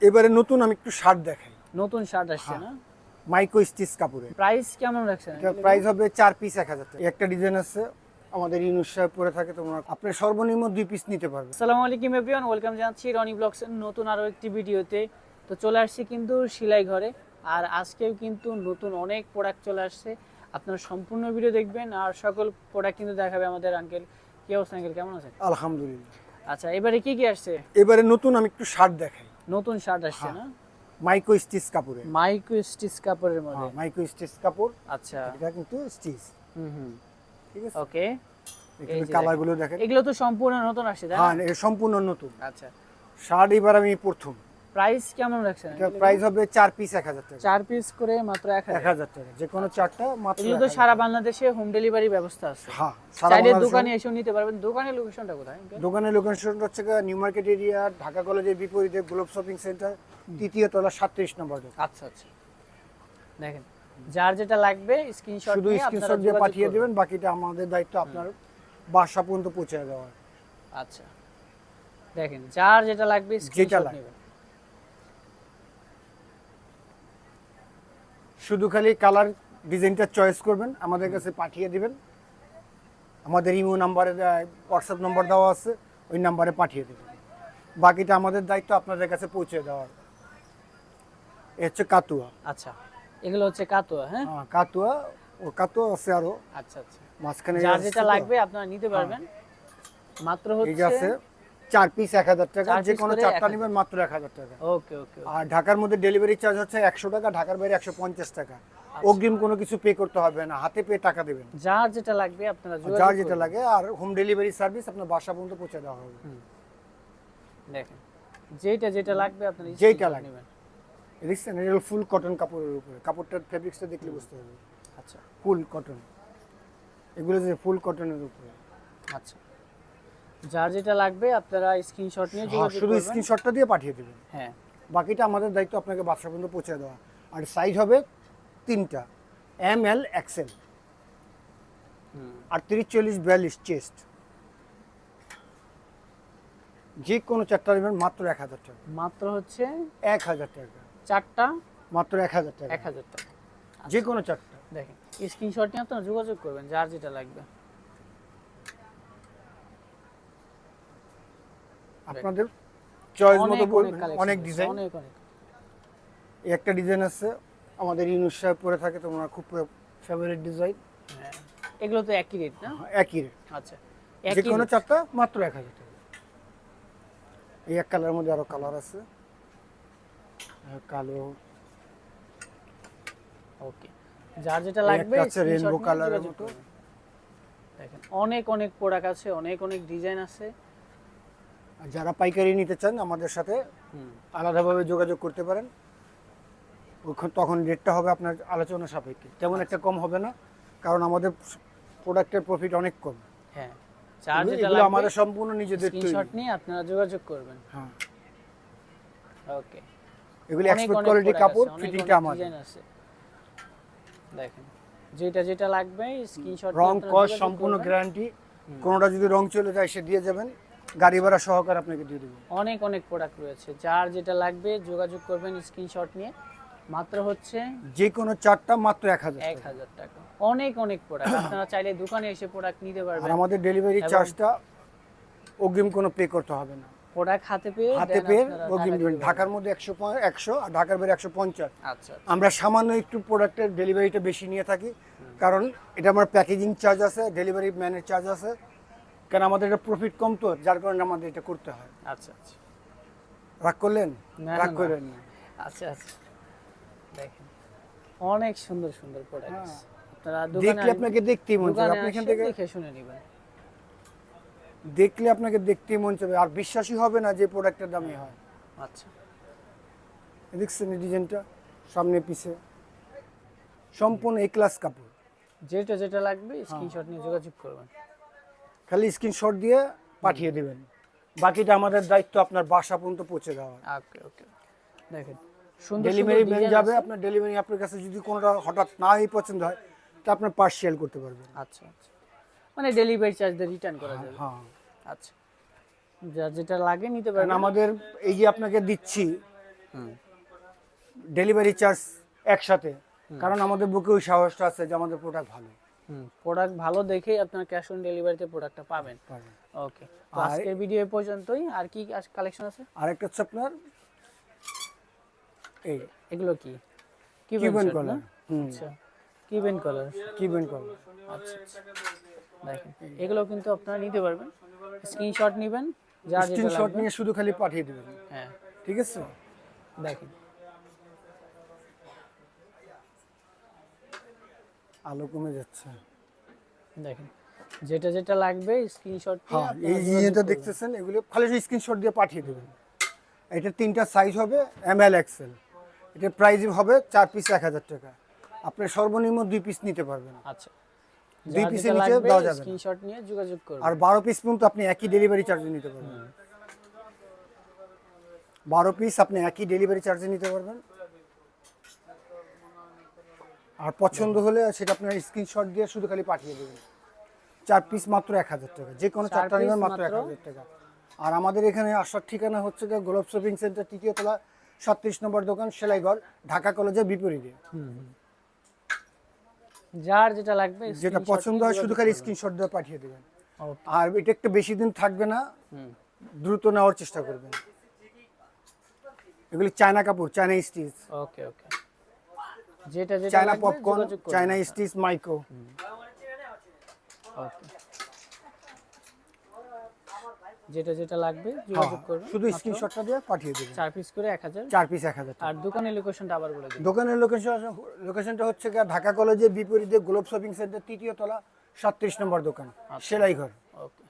এবারে নতুন আমি একটু শার্ট দেখাই। নতুন শার্ট আসছে না? মাইক্রো স্টিচ কাপড়ে। প্রাইস কেমন রাখছেন? এটা প্রাইস হবে 4 পিস 1000 টাকা। একটা ডিজাইন আছে আমাদের ইউনুস সাহেব পরে থাকে, তোমরা আপনি সর্বনিম্ন 2 পিস নিতে পারবে। আসসালামু আলাইকুম এভরিওয়ান, ওয়েলকাম জানাচ্ছি রনি ব্লগসের নতুন আরো একটি ভিডিওতে। তো চলে আসছি কিন্তু সেলাই ঘরে, আর আজকেও কিন্তু নতুন অনেক প্রোডাক্ট চলে আসছে। আপনারা সম্পূর্ণ ভিডিও দেখবেন আর সকল প্রোডাক্ট কিন্তু দেখাবে আমাদের আঙ্কেল। কি অবস্থা আঙ্কেল, কেমন আছেন? আলহামদুলিল্লাহ। আচ্ছা, এবারে কি কি আসছে? এবারে নতুন আমি একটু শার্ট দেখাই। নতুন শার্ট আসছে না? মাইক্রো স্টিচ কাপড়ে। মাইক্রো স্টিচ কাপড়ের মধ্যে। মাইক্রো স্টিচ কাপড়। আচ্ছা, এটা কিন্তু স্টিচ। হুম, ঠিক আছে। ওকে। এই এখানে যে কালার গুলো দেখেন। এগুলো তো সম্পূর্ণ নতুন আসছে, তাই না? হ্যাঁ, এটা সম্পূর্ণ নতুন আচ্ছা, শার্ট। এবার আমি প্রথম, প্রাইস কেমন রাখছেন? এটা প্রাইস হবে 4 পিস 1000 টাকা। 4 পিস করে মাত্র 1000। 1000 টাকা, যে কোনো চারটা মাত্র। এগুলো তো 1000 সারা টাকা। বাংলাদেশে হোম ডেলিভারি ব্যবস্থা আছে। হ্যাঁ, সারা চাইলে বাংলাদেশে। দোকানে এসে নিতে পারবেন। দোকানের লোকেশনটা কোথায়? দোকানের লোকেশন হচ্ছে নিউ মার্কেট এরিয়া, ঢাকা কলেজের বিপরীতে গ্লোব শপিং সেন্টার, তৃতীয় তলা, 37 নম্বর দোকান। আচ্ছা আচ্ছা, দেখেন যার যেটা লাগবে স্ক্রিনশট শুধু নিয়ে আপনারা স্ক্রিনশট দিয়ে যোগাযোগ পাঠিয়ে করবেন। দেবেন, বাকিটা আমাদের দায়িত্ব আপনার বাসা পর্যন্ত পৌঁছে দেওয়া। আচ্ছা, দেখেন যার যেটা লাগবে স্ক্রিনশট লাগবে। নেবেন। শুধু খালি কালার ডিজাইনটা চয়েস করবেন, আমাদের কাছে পাঠিয়ে দিবেন। আমাদের ইমো নাম্বারে হোয়াটসঅ্যাপ নম্বর দেওয়া আছে, ওই নাম্বারে পাঠিয়ে দেবেন। বাকিটা আমাদের দায়িত্ব আপনাদের কাছে পৌঁছে দেওয়ার। এ হচ্ছে কাতুয়া। আচ্ছা, এগুলো হচ্ছে কাতোয়া। হ্যাঁ, কাতুয়া ও কাতুয়া আছে আরো আচ্ছা আচ্ছা, মাঝখানে। যার যেটা লাগবে আপনারা নিতে পারবেন। মাত্র এই যে আছে হচ্ছে 4 পিস 1000 টাকা, 4 যে পিস কোনো করে চারটা 1000 নেবেন মাত্র 1000 টাকা। ওকে ওকে। আর ঢাকার মধ্যে ডেলিভারি চার্জ হচ্ছে 100 টাকা, ঢাকার বাইরে 150 টাকা। অগ্রিম কোনো কিছু পে করতে হবে না, হাতে পেয়ে টাকা দেবেন। যার যেটা লাগবে আপনারা যোগাযোগ যার যেটা করবেন। লাগে, আর হোম ডেলিভারি সার্ভিস আপনার বাসা পর্যন্ত পৌঁছে দেওয়া হবে। দেখেন যেটা যেটা লাগবে আপনারা যেইটা স্ক্রিনশট লাগবে। নেবেন। দেখছেন, এটা ফুল কটন কাপড়ের উপরে, কাপড়টার ফেব্রিক্সটা দেখলে বুঝতে হবে। আচ্ছা ফুল কটন, এগুলো যে ফুল কটনের উপরে। আচ্ছা, যার যেটা লাগবে আপনারা স্ক্রিনশট নিয়ে যোগাযোগ শুধু করবেন। স্ক্রিনশটটা দিয়ে পাঠিয়ে দেবেন, হ্যাঁ, বাকিটা আমাদের দায়িত্ব আপনাকে বাসা পর্যন্ত পৌঁছে দেওয়া। আর সাইজ হবে 3টা, ML XL, 38 40 42 চেস্ট। যে কোনো চারটা নেবেন মাত্র 1000 টাকা। মাত্র হচ্ছে 1000 টাকা, চারটা মাত্র 1000 টাকা। 1000 টাকা। যে কোনো চারটা। দেখেন স্ক্রিনশট নিয়ে আপনারা যোগাযোগ করবেন যার যেটা লাগবে। আপনাদের চয়েস মতো অনেক বলবেন। collection অনেক আছে, ডিজাইন। অনেক অনেক। এই একটা ডিজাইন আছে আমাদের ইউনুস সাহেব পরে থাকে, তোমরা খুব ফেভারিট ডিজাইন। হ্যাঁ, এগুলো তো একই রেট না? একই রেট। আচ্ছা, যে একই কোনো rate। চারটা মাত্র 1000 টাকা। এই এক কালারের মধ্যে আরো কালার আছে, কালো। ওকে, যার যেটা এই লাগবে একটা আছে screenshot rainbow নিয়ে colour এর যোগাযোগ মতো। করবেন। দেখেন অনেক অনেক প্রোডাক্ট আছে, অনেক অনেক ডিজাইন আছে। আর যারা পাইকারি নিতে চান আমাদের সাথে আলাদাভাবে যোগাযোগ করতে পারেন। তখন রেটটা হবে আপনার আলোচনা সাপেক্ষে, তেমন একটা কম হবে না, কারণ আমাদের প্রোডাক্টের প্রফিট অনেক কম। হ্যাঁ, যার যেটা এগুলো লাগবে আমাদের সম্পূর্ণ নিজেদের স্ক্রিনশট তৈরি। নিয়ে আপনারা যোগাযোগ করবেন। হ্যাঁ, ওকে, এগুলো অনেক এক্সপোর্ট অনেক কোয়ালিটি product কাপড়, আছে, অনেক ফিটিংটা অনেক আমাদের। ডিজাইন আছে। দেখেন যেটা যেটা লাগবে স্ক্রিনশট রং কস সম্পূর্ণ গ্যারান্টি। কোনোটা যদি রং চলে যায় সে দিয়ে যাবেন, গাড়ি ভাড়া সহকারে আপনাকে দিয়ে দেবো। অনেক অনেক প্রোডাক্ট রয়েছে, যার যেটা লাগবে যোগাযোগ করবেন স্ক্রিনশট নিয়ে। মাত্র হচ্ছে যে কোনো চারটা মাত্র 1000 টাকা। 1000 টাকা। অনেক অনেক প্রোডাক্ট, আপনারা চাইলে দোকানে এসে প্রোডাক্ট নিতে আর পারবেন। আমাদের ডেলিভারি এবং- চার্জটা অগ্রিম কোনো পে করতে হবে না, প্রোডাক্ট হাতে পেয়ে হাতে then পেয়ে আপনারা অগ্রিম টাকা দেবেন। দিতে ঢাকার পারবেন। মধ্যে 100 আর ঢাকার বাইরে 150। আচ্ছা আমরা সামান্য একটু প্রোডাক্টের ডেলিভারিটা বেশি নিয়ে থাকি, কারণ এটা আমার প্যাকেজিং চার্জ আছে, ডেলিভারি ম্যানের চার্জ আছে, কারণ আমাদের এটা প্রফিট কম, তো যার কারণে আমাদের এটা করতে হয়। আচ্ছা আচ্ছা, রাগ করলেন? না, রাগ না। করলেন না। আচ্ছা আচ্ছা, দেখেন অনেক সুন্দর সুন্দর প্রোডাক্ট। আপনারা দোকানে দেখলে আপনাকে দেখতেই মন চাবে, আপনি এখান থেকে দেখে শুনে নেবেন। দেখলে আপনাকে দেখতেই মন চাবে, আর বিশ্বাসই হবে না যে প্রোডাক্টের দামই হয়। আচ্ছা, দেখছেন এই ডিজাইনটা, সামনে পিছে সম্পূর্ণ এ ক্লাস কাপড়। যেটা যেটা লাগবে স্ক্রিনশট নিয়ে যোগাযোগ করবেন। খালি স্ক্রিনশট দিয়ে পাঠিয়ে দেবেন, বাকিটা আমাদের দায়িত্ব আপনার বাসা পর্যন্ত পৌঁছে দেওয়া। ওকে ওকে, দেখেন সুন্দর ডেলিভারি সুন্দর ম্যান ডিজাইন যাবে, আছে। আপনার ডেলিভারি আপনার কাছে যদি কোনোটা হঠাৎ নাই পছন্দ হয়, তা আপনার পার্সিয়াল করতে পারবেন। আচ্ছা আচ্ছা, মানে ডেলিভারি চার্জ দিয়ে রিটার্ন করা যাবে। হ্যাঁ, আচ্ছা, যার যেটা লাগে নিতে কারণ পারবেন। আমাদের এই যে আপনাকে দিচ্ছি, হুম ডেলিভারি চার্জ একসাথে, কারণ আমাদের বুকে ওই সাহসটা আছে যে আমাদের প্রোডাক্ট ভালো। হুম প্রোডাক্ট ভালো দেখেই আপনার ক্যাশ অন ডেলিভারিতে প্রোডাক্টটা পাবেন। ওকে, তো আর- আজকের ভিডিও এ পর্যন্তই। আর কি কালেকশন আছে? আরেকটা হচ্ছে আপনার এই এগুলো কি কিউবেন shirt না? কলার। আচ্ছা, কিউবেন কলার। কিউবেন কলার। আচ্ছা আচ্ছা। দেখেন এগুলো কিন্তু আপনারা নিতে পারবেন, স্ক্রিনশট নেবেন, যার যেটা স্ক্রিনশট লাগবে। নিয়ে শুধু খালি পাঠিয়ে দেবেন, হ্যাঁ ঠিক আছে? দেখেন আলো কমে যাচ্ছে। দেখেন যেটা যেটা লাগবে স্ক্রিনশট দিয়ে হ্যাঁ, আপনারা এই যোগাযোগ যেটা করবেন। দেখতেছেন এগুলো খালি স্ক্রিনশট দিয়ে পাঠিয়ে দেবেন। এটা 3টা সাইজ হবে, ML XL। এটা প্রাইস হবে 4 পিস 1000 টাকা। আপনি সর্বনিম্ন 2 পিস নিতে পারবেন, আচ্ছা, 2 যার পিসের যেটা নিচে লাগবে দেওয়া যাবে না। স্ক্রিনশট নিয়ে যোগাযোগ করবেন। আর 12 পিস পর্যন্ত আপনি একই ডেলিভারি চার্জে নিতে পারবেন। 12 পিস আপনি একই ডেলিভারি চার্জে নিতে পারবেন। আর পছন্দ হলে সেটা আপনার স্ক্রিনশট দিয়ে শুধু খালি পাঠিয়ে দেবেন। 4 পিস মাত্র 1000 টাকা, যে কোনো 4 4টা নেবেন piece মাত্র মাত্র 1000 টাকা। আর আমাদের এখানে আসার ঠিকানা হচ্ছে যে গোলাপ শপিং সেন্টার, 3য় তলা, 37 নম্বর দোকান, সেলাইঘর, ঢাকা কলেজের বিপরীতে। যার যেটা লাগবে যেটা screenshot পছন্দ নিয়ে হয় শুধু যোগাযোগ খালি করবেন। স্ক্রিনশট দিয়ে পাঠিয়ে দেবেন। ওকে, আর এটা একটু বেশি দিন থাকবে না, হুম দ্রুত নেওয়ার চেষ্টা করবেন। এগুলি চায়না কাপড়, চায়না স্টিচ, ওকে ওকে, যেটা যেটা চায়না লাগবে পপকর্ন, যোগাযোগ করবেন। China stitch, micro. ওকে, যেটা যেটা লাগবে হ্যাঁ, যোগাযোগ করবেন। শুধু স্ক্রিনশটটা দিয়ে পাঠিয়ে দেবেন। 4 পিস করে 1000। 4 পিস 1000 টাকা। আর দোকানের লোকেশনটা আবার বলে দিন। দোকানের লোকেশনটা হচ্ছে গিয়ে ঢাকা কলেজের বিপরীতে গোলাপ শপিং সেন্টার, 3য় তলা, 37 নম্বর দোকান, সেলাইঘর। ওকে,